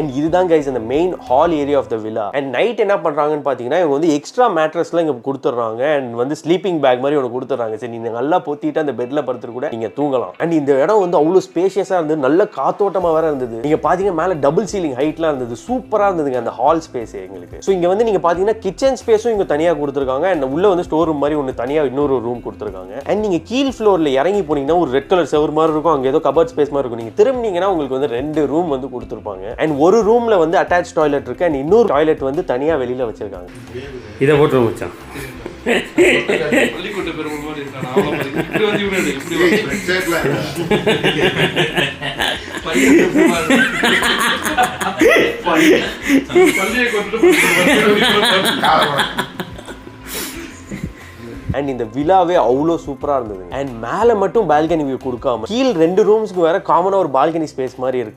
And இதுதான் guys அந்த main hall area of the villa. And night என்ன பண்றாங்கன்னு பாத்தீங்கன்னா இவங்க வந்து எக்ஸ்ட்ரா மேட்ரஸ்லாம் இங்க கொடுத்துறாங்க. அண்ட் வந்து ஸ்லீப்பிங் பேக் மாதிரி ஒன்று கொடுத்துறாங்க. சரி நீங்க நல்லா பொத்திட்டு அந்த பெட்ல படுத்துட்டு கூட நீங்க தூங்கலாம். அண்ட் இந்த இடம் வந்து அவ்வளவு ஸ்பேஷியஸா இருந்தது, நல்ல காத்தோட்டமா வேற இருந்தது. நீங்க பாத்தீங்கன்னா மேல டபுள் சீலிங் ஹைட்லாம் இருந்தது, சூப்பரா இருந்ததுங்க அந்த ஹால் ஸ்பேஸ் எங்களுக்கு. ஸோ இங்க வந்து நீங்க பாத்தீங்கன்னா கிச்சன் ஸ்பேஸும் இங்க தனியா கொடுத்துருக்காங்க. அண்ட் உள்ள வந்து ஸ்டோர் ரூம் மாதிரி ஒன்று தனியா இன்னொரு ரூம் கொடுத்துருக்காங்க. அண்ட் நீங்க கீழ் ஃப்ளோர்ல இறங்கி போனீங்கன்னா ஒரு ரெட் கலர் செவர் மாதிரி இருக்கும், அங்க ஏதோ கபர்ட் ஸ்பேஸ் மாதிரி இருக்கும். நீங்க திரும்பினீங்கன்னா உங்களுக்கு வந்து 2 ரூம் வந்து கொடுத்துருப்பாங்க. அண்ட் ஒரு ரூம்ல வந்து அட்டாச் டாய்லெட் இருக்கு. அண்ட் இன்னொரு டாய்லெட் வந்து தனியா வெளியில வச்சிருக்காங்க. இதை போட்டு வச்சான் அண்ட் இந்த விலாவே அவ்வளோ சூப்பராக இருந்தது. அண்ட் மேலே மட்டும் பால்கனி வியூ கொடுக்காம கீழ் 2 ரூம்ஸ்க்கு வேற காமனாக ஒரு பால்கனி ஸ்பேஸ் மாதிரி இருக்கு.